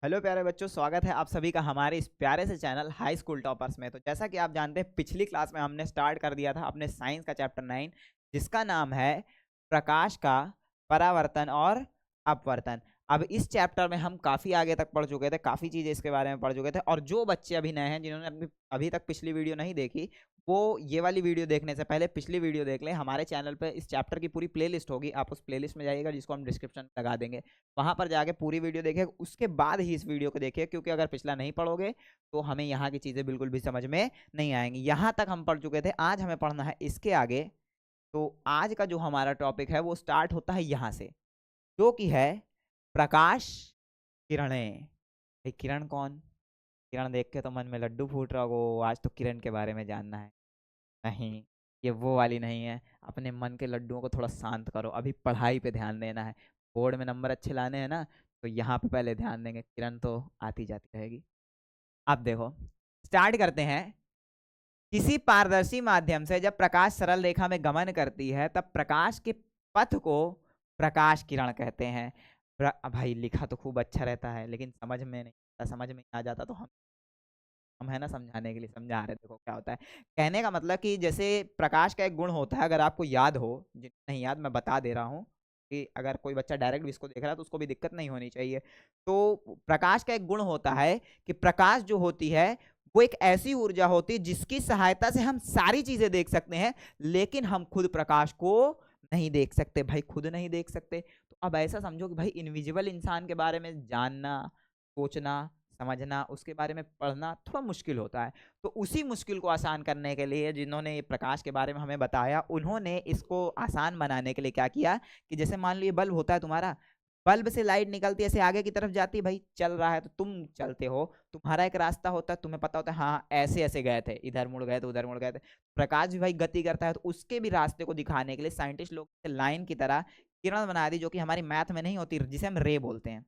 Hello प्यारे बच्चों, स्वागत है आप सभी का हमारे इस प्यारे से चैनल हाई स्कूल टॉपर्स में। तो जैसा कि आप जानते हैं, पिछली क्लास में हमने स्टार्ट कर दिया था अपने साइंस का चैप्टर 9, जिसका नाम है प्रकाश का परावर्तन और अपवर्तन। अब इस चैप्टर में हम काफ़ी आगे तक पढ़ चुके थे, काफ़ी चीज़ें इसके बारे में पढ़ चुके थे। और जो बच्चे अभी नए हैं, जिन्होंने अभी तक पिछली वीडियो नहीं देखी, वो ये वाली वीडियो देखने से पहले पिछली वीडियो देख लें। हमारे चैनल पे इस चैप्टर की पूरी प्लेलिस्ट होगी, आप उस प्लेलिस्ट में जाइएगा, जिसको हम डिस्क्रिप्शन में लगा देंगे। वहां पर जाके पूरी वीडियो देखिए, उसके बाद ही इस वीडियो को देखिए, क्योंकि अगर पिछला नहीं पढ़ोगे तो हमें यहाँ की चीज़ें बिल्कुल भी समझ में नहीं आएंगी। यहाँ तक हम पढ़ चुके थे, आज हमें पढ़ना है इसके आगे। तो आज का जो हमारा टॉपिक है वो स्टार्ट होता है यहाँ से, जो कि है प्रकाश किरणें। भाई किरण कौन? किरण देख के तो मन में लड्डू फूट रहा होगा, आज तो किरण के बारे में जानना है। नहीं, ये वो वाली नहीं है। अपने मन के लड्डुओं को थोड़ा शांत करो, अभी पढ़ाई पे ध्यान देना है। बोर्ड में नंबर अच्छे लाने हैं ना, तो यहाँ पे पहले ध्यान देंगे, किरण तो आती जाती रहेगी। अब देखो, स्टार्ट करते हैं। किसी पारदर्शी माध्यम से जब प्रकाश सरल रेखा में गमन करती है, तब प्रकाश के पथ को प्रकाश किरण कहते हैं। भाई लिखा तो खूब अच्छा रहता है, लेकिन समझ में नहीं आता। समझ में आ जाता तो हम है ना समझाने के लिए समझा रहे हैं। देखो क्या होता है, कहने का मतलब कि जैसे प्रकाश का एक गुण होता है, अगर आपको याद हो, जिनको नहीं याद मैं बता दे रहा हूँ, कि अगर कोई बच्चा डायरेक्ट भी इसको देख रहा है तो उसको भी दिक्कत नहीं होनी चाहिए। तो प्रकाश का एक गुण होता है कि प्रकाश जो होती है वो एक ऐसी ऊर्जा होती है जिसकी सहायता से हम सारी चीजें देख सकते हैं, लेकिन हम खुद प्रकाश को नहीं देख सकते। भाई खुद नहीं देख सकते तो अब ऐसा समझो कि भाई इनविजिबल इंसान के बारे में जानना, सोचना, समझना, उसके बारे में पढ़ना थोड़ा मुश्किल होता है। तो उसी मुश्किल को आसान करने के लिए जिन्होंने ये प्रकाश के बारे में हमें बताया, उन्होंने इसको आसान बनाने के लिए क्या किया कि जैसे मान लो ये बल्ब होता है तुम्हारा, बल्ब से लाइट निकलती है, ऐसे आगे की तरफ जाती है। भाई चल रहा है तो तुम चलते हो, तुम्हारा एक रास्ता होता है, तुम्हें पता होता है हाँ ऐसे ऐसे गए थे, इधर मुड़ गए थे, उधर मुड़ गए थे। प्रकाश भी भाई गति करता है, तो उसके भी रास्ते को दिखाने के लिए साइंटिस्ट लोग लाइन की तरह किरण बना दी, जो कि हमारी मैथ में नहीं होती, जिसे हम रे बोलते हैं।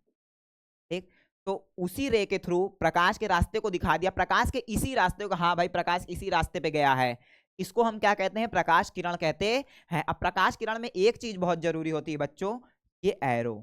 ठीक, तो उसी रे के थ्रू प्रकाश के रास्ते को दिखा दिया, प्रकाश के इसी रास्ते को, हाँ भाई प्रकाश इसी रास्ते पे गया है, इसको हम क्या कहते हैं? प्रकाश किरण कहते हैं। अब प्रकाश किरण में एक चीज बहुत जरूरी होती है बच्चों, ये एरो।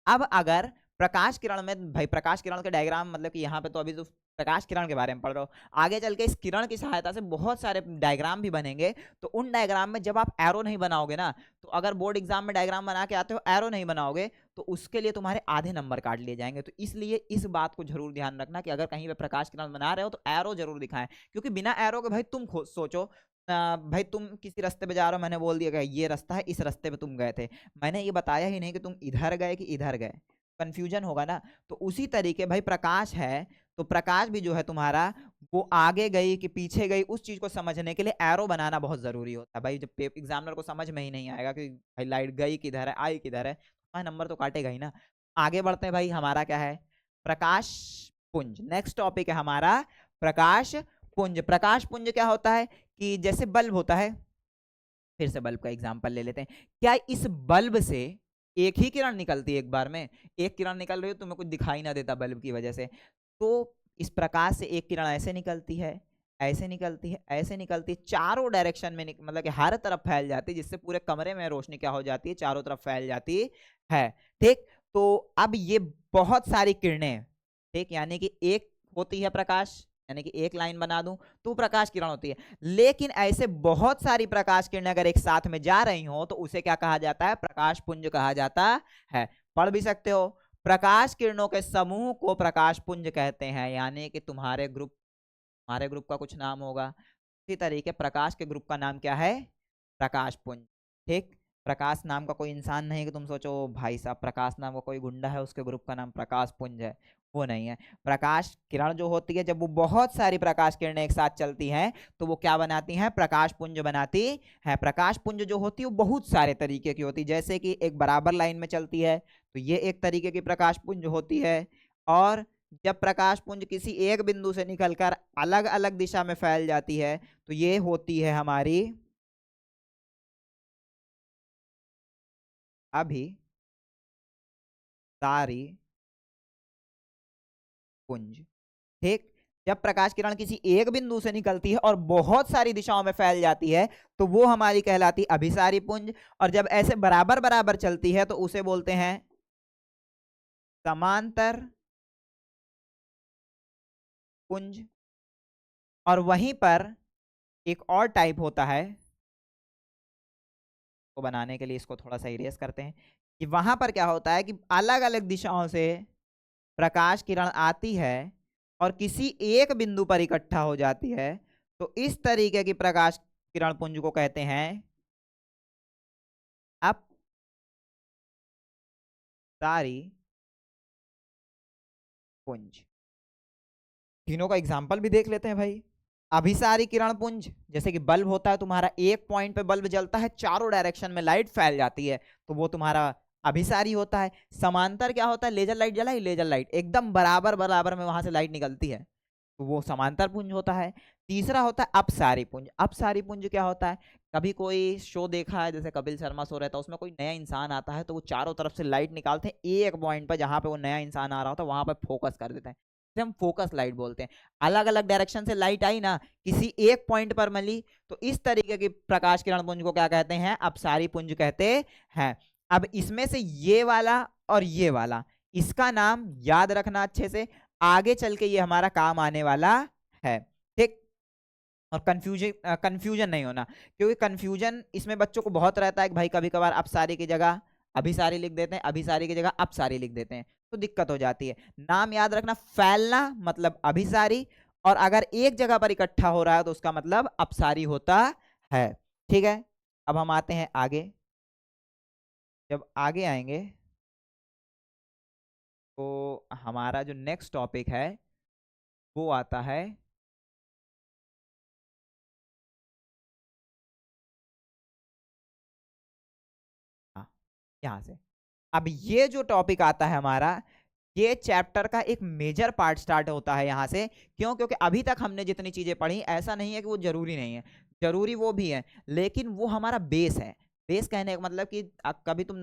अब अगर प्रकाश किरण में, भाई प्रकाश किरण के डायग्राम, मतलब कि यहाँ पे तो अभी तो प्रकाश किरण के बारे में पढ़ रहे हो, आगे चल के इस किरण की सहायता से बहुत सारे डायग्राम भी बनेंगे। तो उन डायग्राम में जब आप एरो नहीं बनाओगे ना, तो अगर बोर्ड एग्जाम में डायग्राम बना के आते हो, एरो नहीं बनाओगे, तो उसके लिए तुम्हारे आधे नंबर काट लिए जाएंगे। तो इसलिए इस बात को जरूर ध्यान रखना कि अगर कहीं पे प्रकाश किरण बना रहे हो तो एरो जरूर दिखाएं, क्योंकि बिना एरो के भाई तुम खुद सोचो, भाई तुम किसी रास्ते पे जा रहे हो, मैंने बोल दिया ये रास्ता है, इस रास्ते पे तुम गए थे, मैंने ये बताया ही नहीं कि तुम इधर गए कि इधर गए, कंफ्यूजन होगा ना। तो उसी तरीके भाई प्रकाश है, तो प्रकाश भी जो है तुम्हारा, वो आगे गई कि पीछे गई, उस चीज को समझने के लिए एरो बनाना बहुत जरूरी होता है। भाई जब एग्जामिनर को समझ में ही नहीं आएगा कि भाई लाइट गई किधर है, आई किधर है, तो नंबर तो काटेगा ही ना। आगे बढ़ते हैं भाई, हमारा क्या है? प्रकाश पुंज। नेक्स्ट टॉपिक है हमारा प्रकाश पुंज। प्रकाश पुंज क्या होता है कि जैसे बल्ब होता है, फिर से बल्ब का एग्जांपल ले लेते हैं। क्या इस बल्ब से एक ही किरण निकलती है एक बार में? एक किरण निकल रही हो, तुम्हें कुछ दिखाई ना देता बल्ब की वजह से, तो इस प्रकाश से एक किरण ऐसे निकलती है, ऐसे निकलती है, ऐसे निकलती है, चारों डायरेक्शन में मतलब कि हर तरफ फैल जाती है, जिससे पूरे कमरे में रोशनी क्या हो जाती है? चारों तरफ फैल जाती है। ठीक, तो अब ये बहुत सारी किरणें, ठीक, यानी कि एक होती है प्रकाश, यानी कि एक लाइन बना दूं तो प्रकाश किरण होती है, लेकिन ऐसे बहुत सारी प्रकाश किरणें अगर एक साथ में जा रही हो तो उसे क्या कहा जाता है? प्रकाश पुंज कहा जाता है। पढ़ भी सकते हो, प्रकाश किरणों के समूह को प्रकाश पुंज कहते हैं, यानी कि तुम्हारे ग्रुप का कुछ नाम होगा, इसी तरीके प्रकाश के ग्रुप का नाम क्या है? प्रकाश पुंज। ठीक, प्रकाश नाम का कोई इंसान नहीं कि तुम सोचो भाई साहब प्रकाश नाम का कोई गुंडा है उसके ग्रुप का नाम प्रकाश पुंज है, वो नहीं है। प्रकाश किरण जो होती है, जब वो बहुत सारी प्रकाश किरणें एक साथ चलती हैं तो वो क्या बनाती हैं? प्रकाश पुंज बनाती है। प्रकाश पुंज जो होती है वो बहुत सारे तरीके की होती है, जैसे कि एक बराबर लाइन में चलती है, तो ये एक तरीके की प्रकाश पुंज होती है। और जब प्रकाश पुंज किसी एक बिंदु से निकलकर अलग अलग दिशा में फैल जाती है, तो ये होती है हमारी अभी सारी पुंज। ठीक, जब प्रकाश किरण किसी एक बिंदु से निकलती है और बहुत सारी दिशाओं में फैल जाती है, तो वो हमारी कहलाती अभिसारी पुंज। और जब ऐसे बराबर बराबर चलती है तो उसे बोलते हैं समांतर पुंज, और वहीं पर एक और टाइप होता है, को बनाने के लिए इसको थोड़ा सा इरेज करते हैं, कि वहां पर क्या होता है कि अलग अलग दिशाओं से प्रकाश किरण आती है और किसी एक बिंदु पर इकट्ठा हो जाती है। तो इस तरीके की प्रकाश किरण पुंज को कहते हैं अपसारी पुंज। तीनों का एग्जाम्पल भी देख लेते हैं भाई। अभिसारी किरण पुंज, जैसे कि बल्ब होता है तुम्हारा, एक पॉइंट पे बल्ब जलता है, चारों डायरेक्शन में लाइट फैल जाती है, तो वो तुम्हारा अभिसारी होता है। समांतर क्या होता है, लेजर लाइट जलाई, लेजर लाइट एकदम बराबर बराबर में वहां से लाइट निकलती है, तो वो समांतर पुंज होता है। तीसरा होता है अपसारी पुंज। अपसारी पुंज क्या होता है, कभी कोई शो देखा है जैसे कपिल शर्मा शो रहता है, उसमें कोई नया इंसान आता है तो वो चारों तरफ से लाइट निकालते हैं, एक पॉइंट पर जहां पे वो नया इंसान आ रहा होता है वहां पर फोकस कर देते हैं, हम फोकस लाइट बोलते हैं। अलग अलग डायरेक्शन से लाइट आई ना, किसी एक पॉइंट पर मिली, तो इस तरीके की प्रकाश किरण पुंज को क्या कहते हैं, अपसारी पुंज कहते हैं। अब इसमें से ये वाला और ये वाला, इसका नाम याद रखना अच्छे से, आगे चल के ये हमारा काम आने वाला है, ठीक। और कंफ्यूजन नहीं होना, क्योंकि कंफ्यूजन इसमें बच्चों को बहुत रहता है कि भाई कभी कभार अपसारी की जगह अभिसारी लिख देते हैं, अभिसारी की जगह अपसारी लिख देते हैं, तो दिक्कत हो जाती है। नाम याद रखना, फैलना मतलब अभिसारी, और अगर एक जगह पर इकट्ठा हो रहा है तो उसका मतलब अपसारी होता है, ठीक है। अब हम आते हैं आगे। जब आगे आएंगे तो हमारा जो नेक्स्ट टॉपिक है वो आता है यहाँ से। अब ये जो टॉपिक आता है हमारा, ये चैप्टर का एक मेजर पार्ट स्टार्ट होता है यहाँ से। क्यों? क्योंकि अभी तक हमने जितनी चीजें पढ़ी, ऐसा नहीं है कि वो जरूरी नहीं है, जरूरी वो भी है, लेकिन वो हमारा बेस है। बेस कहने का मतलब कि कभी तुम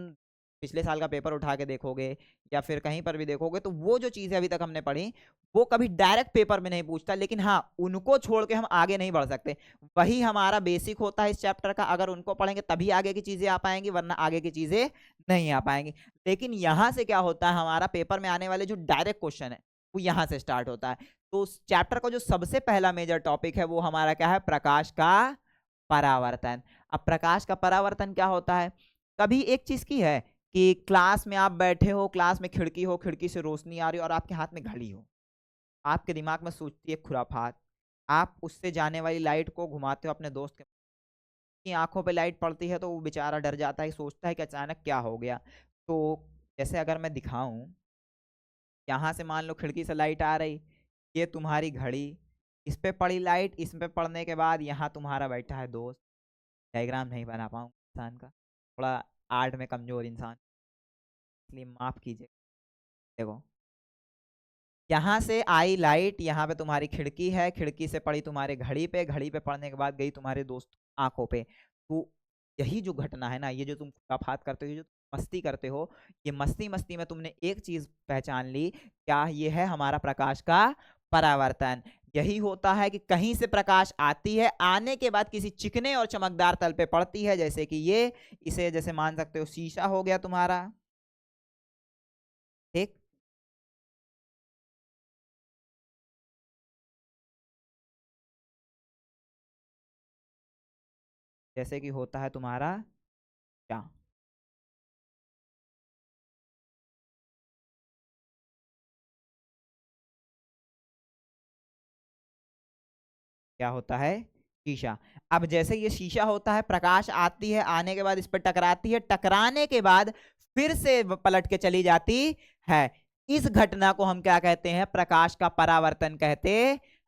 पिछले साल का पेपर उठा के देखोगे या फिर कहीं पर भी देखोगे, तो वो जो चीजें अभी तक हमने पढ़ी वो कभी डायरेक्ट पेपर में नहीं पूछता, लेकिन हाँ उनको छोड़ के हम आगे नहीं बढ़ सकते। वही हमारा बेसिक होता है इस चैप्टर का, अगर उनको पढ़ेंगे तभी आगे की चीजें आ पाएंगी, वरना आगे की चीजें नहीं आ पाएंगी। लेकिन यहाँ से क्या होता है, हमारा पेपर में आने वाले जो डायरेक्ट क्वेश्चन है वो यहाँ से स्टार्ट होता है। तो उस चैप्टर का जो सबसे पहला मेजर टॉपिक है वो हमारा क्या है, प्रकाश का परावर्तन। अब प्रकाश का परावर्तन क्या होता है, कभी एक चीज की है कि क्लास में आप बैठे हो, क्लास में खिड़की हो, खिड़की से रोशनी आ रही हो और आपके हाथ में घड़ी हो, आपके दिमाग में सोचती है खुराफात, आप उससे जाने वाली लाइट को घुमाते हो अपने दोस्त की आंखों पे लाइट पड़ती है तो वो बेचारा डर जाता है, सोचता है कि अचानक क्या हो गया। तो जैसे अगर मैं दिखाऊं, यहाँ से मान लो खिड़की से लाइट आ रही, ये तुम्हारी घड़ी, इस पे पड़ी लाइट, इस पे पड़ने के बाद यहाँ तुम्हारा बैठा है दोस्त। डायग्राम नहीं बना पाऊँ इंसान का, थोड़ा आर्ट में कमजोर इंसान, इसलिए माफ कीजिए। देखो, यहाँ से आई लाइट, यहाँ पे तुम्हारी खिड़की है, खिड़की से पड़ी तुम्हारे घड़ी पे, घड़ी पे पड़ने के बाद गई तुम्हारे दोस्त आंखों पे। तो यही जो घटना है ना, ये जो तुम खुराफात करते हो, ये जो मस्ती करते हो, ये मस्ती मस्ती में तुमने एक चीज पहचान ली, क्या ये है हमारा प्रकाश का परावर्तन। यही होता है कि कहीं से प्रकाश आती है, आने के बाद किसी चिकने और चमकदार तल पे पड़ती है, जैसे कि ये, इसे जैसे मान सकते हो शीशा हो गया तुम्हारा, ठीक। जैसे कि होता है तुम्हारा क्या, क्या होता है, शीशा। अब जैसे ये शीशा होता है, प्रकाश आती है, आने के बाद इस पर टकराती है, टकराने के बाद फिर से पलट के चली जाती है। इस घटना को हम क्या कहते हैं, प्रकाश का परावर्तन कहते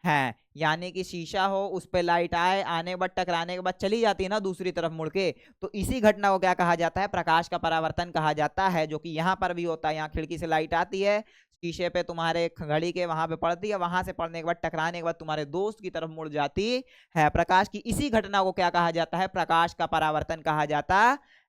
हैं। यानी कि शीशा हो, उस पे लाइट आए, आने के बाद टकराने के बाद चली जाती है ना दूसरी तरफ मुड़ के, तो इसी घटना को क्या कहा जाता है, प्रकाश का परावर्तन कहा जाता है। जो कि यहाँ पर भी होता है, यहाँ खिड़की से लाइट आती है, शीशे पे तुम्हारे घड़ी के वहां पे पड़ती है, वहां से पड़ने के बाद टकराने के बाद तुम्हारे दोस्त की तरफ मुड़ जाती है प्रकाश की। इसी घटना को क्या कहा जाता है, प्रकाश का परावर्तन कहा जाता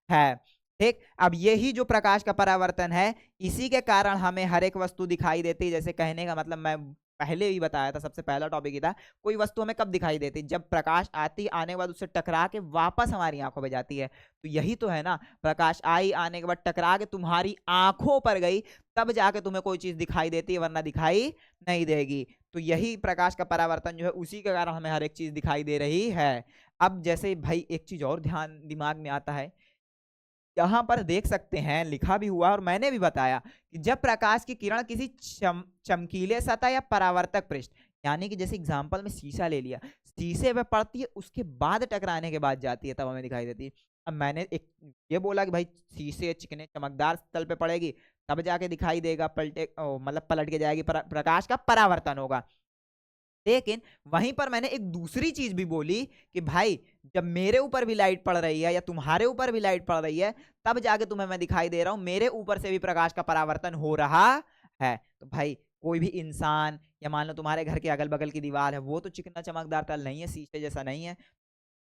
है, ठीक। अब यही जो प्रकाश का परावर्तन है, इसी के कारण हमें हर एक वस्तु दिखाई देती है। जैसे कहने का मतलब, मैं पहले ही बताया था, सबसे पहला टॉपिक ही था, कोई वस्तु हमें कब दिखाई देती, जब प्रकाश आती आने के बाद उससे टकरा के वापस हमारी आंखों पे जाती है। तो यही तो है ना, प्रकाश आई, आने के बाद टकरा के तुम्हारी आंखों पर गई, तब जाके तुम्हें कोई चीज दिखाई देती है, वरना दिखाई नहीं देगी। तो यही प्रकाश का परावर्तन जो है, उसी के कारण हमें हर एक चीज दिखाई दे रही है। अब जैसे भाई एक चीज और ध्यान दिमाग में आता है, यहां पर देख सकते हैं लिखा भी हुआ और मैंने भी बताया कि जब प्रकाश की किरण किसी चमकीले सतह या परावर्तक पृष्ठ, यानी कि जैसे एग्जांपल में शीशा ले लिया, शीशे पे पड़ती है, उसके बाद टकराने के बाद जाती है, तब हमें दिखाई देती है। अब मैंने एक ये बोला कि भाई शीशे चिकने चमकदार तल पे पड़ेगी, तब जाके दिखाई देगा, पलटे मतलब पलट के जाएगी, प्रकाश का परावर्तन होगा। लेकिन वहीं पर मैंने एक दूसरी चीज भी बोली कि भाई जब मेरे ऊपर भी लाइट पड़ रही है या तुम्हारे ऊपर भी लाइट पड़ रही है, तब जाके तुम्हें मैं दिखाई दे रहा हूं, मेरे ऊपर से भी प्रकाश का परावर्तन हो रहा है। तो भाई कोई भी इंसान या मान लो तुम्हारे घर के अगल बगल की दीवार है, वो तो चिकना चमकदार तल नहीं है, शीशे जैसा नहीं है,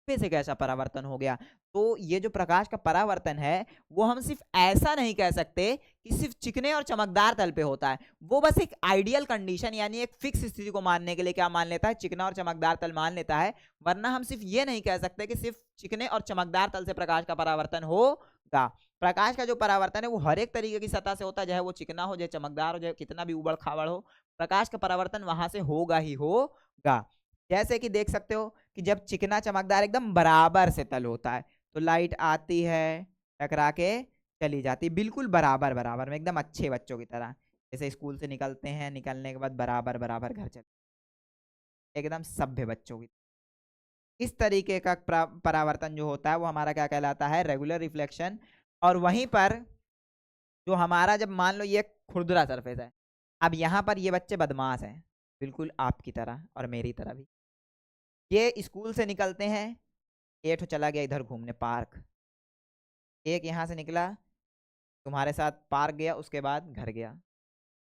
पे से कैसा परावर्तन हो गया। तो ये जो प्रकाश का परावर्तन है, वो हम सिर्फ ऐसा नहीं कह सकते कि सिर्फ चिकने और चमकदार तल पे होता है, वो बस एक आइडियल कंडीशन यानी एक फिक्स स्थिति को मानने के लिए क्या मान लेता है, चिकना और चमकदार तल मान लेता है। वरना हम सिर्फ ये नहीं कह सकते कि सिर्फ चिकने और चमकदार तल से प्रकाश का परावर्तन होगा। प्रकाश का जो परावर्तन है वो हर एक तरीके की सतह से होता है, चाहे वो चिकना हो, चाहे चमकदार हो, चाहे कितना भी उबड़ खाबड़ हो, प्रकाश का परावर्तन वहां से होगा ही होगा। जैसे कि देख सकते हो कि जब चिकना चमकदार एकदम बराबर से तल होता है, तो लाइट आती है, टकरा के चली जाती है, बिल्कुल बराबर बराबर में, एकदम अच्छे बच्चों की तरह, जैसे स्कूल से निकलते हैं, निकलने के बाद बराबर बराबर घर चलते, एकदम सभ्य बच्चों की। इस तरीके का परावर्तन जो होता है वो हमारा क्या कहलाता है, रेगुलर रिफ्लेक्शन। और वहीं पर जो हमारा, जब मान लो ये खुरदुरा सरफेस है, अब यहाँ पर ये बच्चे बदमाश हैं, बिल्कुल आपकी तरह और मेरी तरह भी, ये स्कूल से निकलते हैं, एक तो चला गया इधर घूमने पार्क, एक यहाँ से निकला तुम्हारे साथ पार्क गया, उसके बाद घर गया,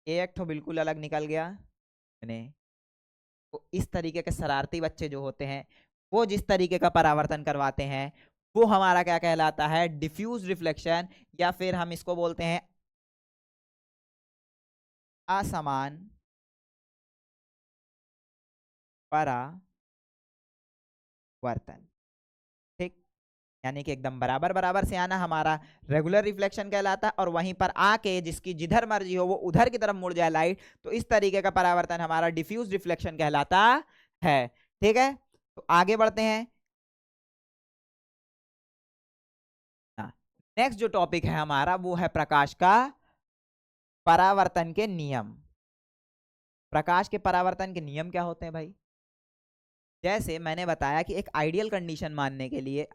एक तो बिल्कुल अलग निकल गया ने। तो इस तरीके के शरारती बच्चे जो होते हैं, वो जिस तरीके का परावर्तन करवाते हैं, वो हमारा क्या कहलाता है, डिफ्यूज रिफ्लेक्शन, या फिर हम इसको बोलते हैं असमान परावर्तन। ठीक, यानी कि एकदम बराबर बराबर से आना हमारा रेगुलर रिफ्लेक्शन कहलाता है, और वहीं पर आके जिसकी जिधर मर्जी हो वो उधर की तरफ मुड़ जाए लाइट, तो इस तरीके का परावर्तन हमारा डिफ्यूज रिफ्लेक्शन कहलाता है। ठीक है, तो आगे बढ़ते हैं। नेक्स्ट जो टॉपिक है हमारा वो है प्रकाश का परावर्तन के नियम। प्रकाश के परावर्तन के नियम क्या होते हैं भाई? जैसे मैंने बताया कि एक आइडियल कंडीशन मानने के लिए,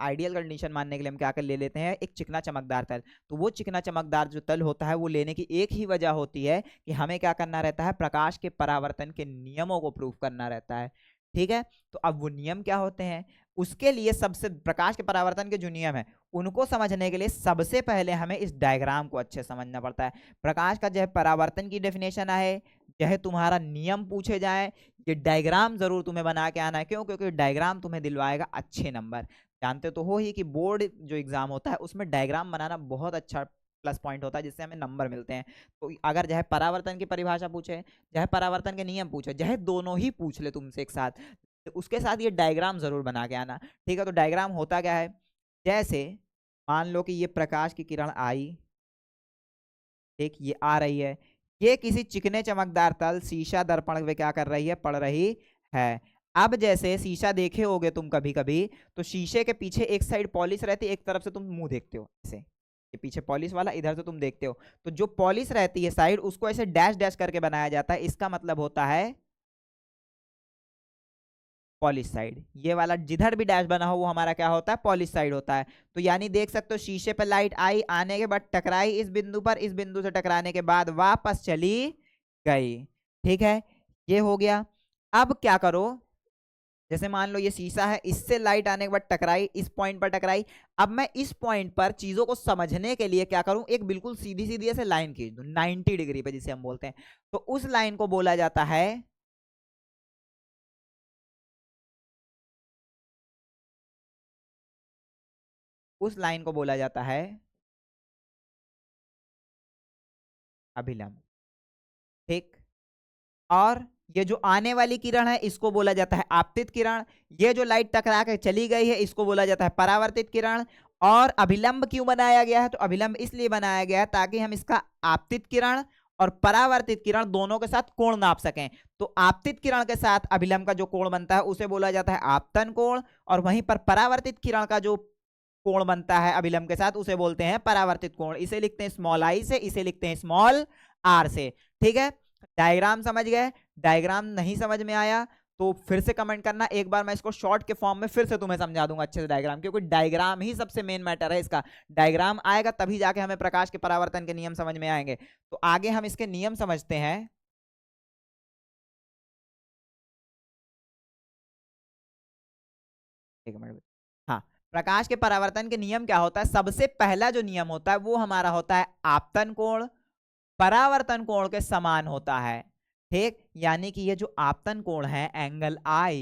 हम क्या कर ले लेते हैं, एक चिकना चमकदार तल। तो वो चिकना चमकदार जो तल होता है वो लेने की एक ही वजह होती है कि हमें क्या करना रहता है, प्रकाश के परावर्तन के नियमों को प्रूव करना रहता है। ठीक है, तो अब वो नियम क्या होते हैं, उसके लिए सबसे, प्रकाश के परावर्तन के जो नियम है उनको समझने के लिए सबसे पहले हमें इस डायग्राम को अच्छे समझना पड़ता है। प्रकाश का जो है परावर्तन की डेफिनेशन है, चाहे तुम्हारा नियम पूछे जाए, ये डायग्राम जरूर तुम्हें बना के आना है। क्यों? क्योंकि डायग्राम तुम्हें दिलवाएगा अच्छे नंबर। जानते तो हो ही कि बोर्ड जो एग्जाम होता है उसमें डायग्राम बनाना बहुत अच्छा प्लस पॉइंट होता है, जिससे हमें नंबर मिलते हैं। तो अगर चाहे परावर्तन की परिभाषा पूछे, चाहे परावर्तन के नियम पूछे, चाहे दोनों ही पूछ ले तुमसे एक साथ, तो उसके साथ ये डायग्राम जरूर बना के आना। ठीक है, तो डायग्राम होता क्या है, जैसे मान लो कि ये प्रकाश की किरण आई, ठीक, ये आ रही है, ये किसी चिकने चमकदार तल शीशा दर्पण में क्या कर रही है, पड़ रही है। अब जैसे शीशा देखे होगे तुम कभी कभी, तो शीशे के पीछे एक साइड पॉलिश रहती है, एक तरफ से तुम मुंह देखते हो ऐसे, ये पीछे पॉलिश वाला, इधर से तुम देखते हो, तो जो पॉलिश रहती है साइड, उसको ऐसे डैश डैश करके बनाया जाता है, इसका मतलब होता है पॉलिश साइड। ये वाला जिधर भी डैश बना हो वो हमारा क्या होता है, पॉलिश साइड होता है। तो यानी देख सकते हो शीशे पर लाइट आई, आने के बाद टकराई इस बिंदु पर, इस बिंदु से टकराने के बाद वापस चली गई। ठीक है, ये हो गया। अब क्या करो, जैसे मान लो ये शीशा है, इससे लाइट आने के बाद टकराई, इस पॉइंट पर टकराई। अब मैं इस पॉइंट पर चीजों को समझने के लिए क्या करूं, एक बिल्कुल सीधी सीधी ऐसे लाइन खींच दूं 90 डिग्री पे, जिसे हम बोलते हैं। तो उस लाइन को बोला जाता है, उस लाइन को बोला जाता है अभिलंब। ठीक, और ये जो आने वाली किरण है इसको बोला जाता है आपतित किरण, ये जो लाइट टकरा के चली गई है इसको बोला जाता है परावर्तित किरण। और अभिलंब क्यों बनाया गया है, तो अभिलंब इसलिए बनाया गया है ताकि हम इसका आपतित किरण और परावर्तित किरण दोनों के साथ कोण नाप सकें। तो आपतित किरण के साथ अभिलंब का जो कोण बनता है उसे बोला जाता है आपतन कोण, और वहीं पर परावर्तित किरण का जो कोण बनता है अभिलंब के साथ उसे बोलते हैं परावर्तित कोण। इसे लिखते हैं स्मॉल आई से, इसे लिखते हैं स्मॉल आर से। ठीक है, डायग्राम समझ गए? डायग्राम नहीं समझ में आया तो फिर से कमेंट करना, एक बार मैं इसको शॉर्ट के फॉर्म में फिर से तुम्हें समझा दूंगा अच्छे से डायग्राम, क्योंकि डायग्राम ही सबसे मेन मैटर है इसका। डायग्राम आएगा तभी जाके हमें प्रकाश के परावर्तन के नियम समझ में आएंगे। तो आगे हम इसके नियम समझते हैं। एक मिनट। हाँ, प्रकाश के परावर्तन के नियम क्या होता है? सबसे पहला जो नियम होता है वो हमारा होता है आपतन कोण परावर्तन कोण के समान होता है। ठीक, यानी कि ये जो आपतन कोण है angle I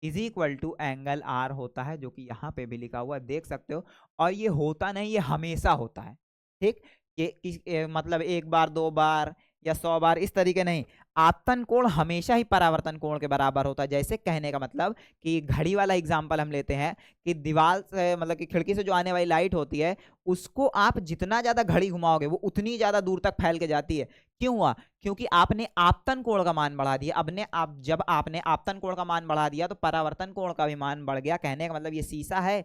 is equal to angle R होता है, जो कि यहाँ पे भी लिखा हुआ देख सकते हो। और ये होता नहीं, ये हमेशा होता है। ठीक, ये मतलब एक बार, दो बार या 100 बार इस तरीके नहीं। आपतन कोण हमेशा ही परावर्तन कोण के बराबर होता है। जैसे कहने का मतलब कि घड़ी वाला एग्जांपल हम लेते हैं कि दीवार से मतलब कि खिड़की से जो आने वाली लाइट होती है उसको आप जितना ज्यादा घड़ी घुमाओगे वो उतनी ज्यादा दूर तक फैल के जाती है। क्यों हुआ? क्योंकि आपने आपतन कोण का मान बढ़ा दिया। जब आपने आपतन कोण का मान बढ़ा दिया तो परावर्तन कोण का भी मान बढ़ गया। कहने का मतलब ये शीशा है,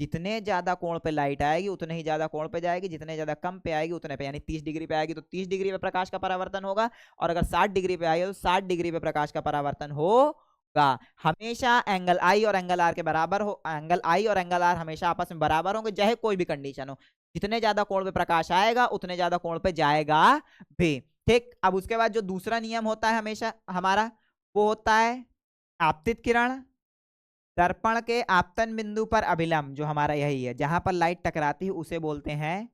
जितने ज्यादा कोण पे लाइट आएगी उतने ही ज्यादा कोण पे जाएगी, जितने ज्यादा कम पे आएगी उतने पे, यानी 30 डिग्री पे आएगी तो 30 डिग्री पे प्रकाश का परावर्तन होगा, और अगर 60 डिग्री पे आएगी तो 60 डिग्री पे प्रकाश का परावर्तन होगा। हमेशा एंगल आई और एंगल आर के बराबर हो, एंगल आई और एंगल आर हमेशा आपस में बराबर होंगे, चाहे कोई भी कंडीशन हो। जितने ज्यादा कोण पे प्रकाश आएगा उतने ज्यादा कोण पे जाएगा भी। ठीक, अब उसके बाद जो दूसरा नियम होता है हमेशा हमारा, वो होता है आपतित किरण दर्पण के आपतन बिंदु पर अभिलंब, जो हमारा यही है, जहां पर लाइट टकराती है उसे बोलते हैं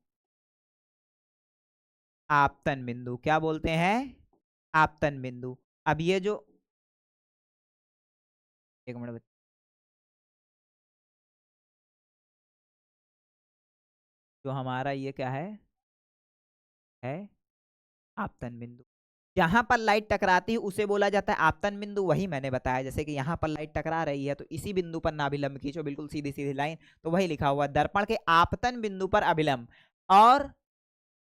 आपतन बिंदु। क्या बोलते हैं? आपतन बिंदु। अब ये जो, एक मिनट, जो हमारा ये क्या है आपतन बिंदु। जहां पर लाइट टकराती है उसे बोला जाता है आपतन बिंदु। वही मैंने बताया, जैसे कि यहाँ पर लाइट टकरा रही है तो इसी बिंदु पर ना अभिलंब खींचो, बिल्कुल सीधी सीधी लाइन, तो वही लिखा हुआ दर्पण के आपतन बिंदु पर अभिलंब और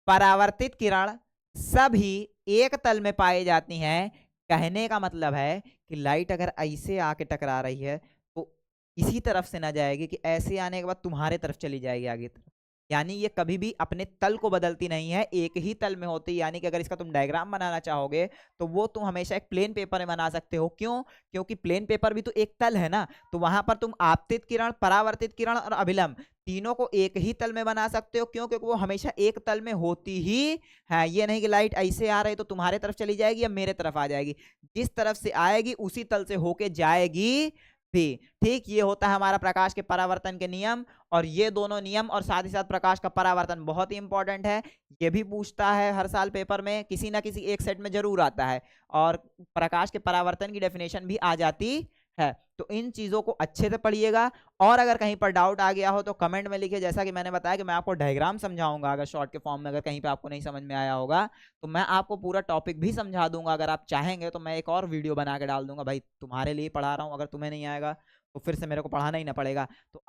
परावर्तित किरण सभी एक तल में पाई जाती हैं। कहने का मतलब है कि लाइट अगर ऐसे आके टकरा रही है तो इसी तरफ से ना जाएगी कि ऐसे आने के बाद तुम्हारे तरफ चली जाएगी आगे तरफ, यानी ये कभी भी अपने तल को बदलती नहीं है, एक ही तल में होती है। यानी कि अगर इसका तुम डायग्राम बनाना चाहोगे तो वो तुम हमेशा एक प्लेन पेपर में बना सकते हो। क्यों? क्योंकि प्लेन पेपर भी तो एक तल है ना, तो वहां पर तुम आपतित किरण परावर्तित किरण और अभिलंब तीनों को एक ही तल में बना सकते हो। क्यों? क्योंकि वो हमेशा एक तल में होती ही है। ये नहीं कि लाइट ऐसे आ रही तो तुम्हारे तरफ चली जाएगी या मेरे तरफ आ जाएगी, जिस तरफ से आएगी उसी तल से होके जाएगी भी। ठीक, ये होता है हमारा प्रकाश के परावर्तन के नियम। और ये दोनों नियम और साथ ही साथ प्रकाश का परावर्तन बहुत ही इंपॉर्टेंट है। ये भी पूछता है हर साल पेपर में, किसी ना किसी एक सेट में जरूर आता है, और प्रकाश के परावर्तन की डेफिनेशन भी आ जाती है। तो इन चीजों को अच्छे से पढ़िएगा, और अगर कहीं पर डाउट आ गया हो तो कमेंट में लिखिए। जैसा कि मैंने बताया कि मैं आपको डायग्राम समझाऊंगा, अगर शॉर्ट के फॉर्म में अगर कहीं पे आपको नहीं समझ में आया होगा तो मैं आपको पूरा टॉपिक भी समझा दूंगा। अगर आप चाहेंगे तो मैं एक और वीडियो बना के डाल दूंगा, भाई तुम्हारे लिए पढ़ा रहा हूँ, अगर तुम्हें नहीं आएगा तो फिर से मेरे को पढ़ाना ही ना पड़ेगा। तो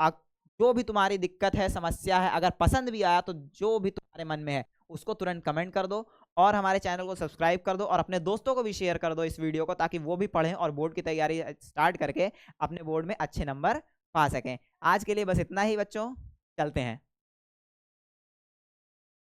जो भी तुम्हारी दिक्कत है, समस्या है, अगर पसंद भी आया तो जो भी तुम्हारे मन में है उसको तुरंत कमेंट कर दो, और हमारे चैनल को सब्सक्राइब कर दो, और अपने दोस्तों को भी शेयर कर दो इस वीडियो को, ताकि वो भी पढ़ें और बोर्ड की तैयारी स्टार्ट करके अपने बोर्ड में अच्छे नंबर पा सकें। आज के लिए बस इतना ही बच्चों, चलते हैं।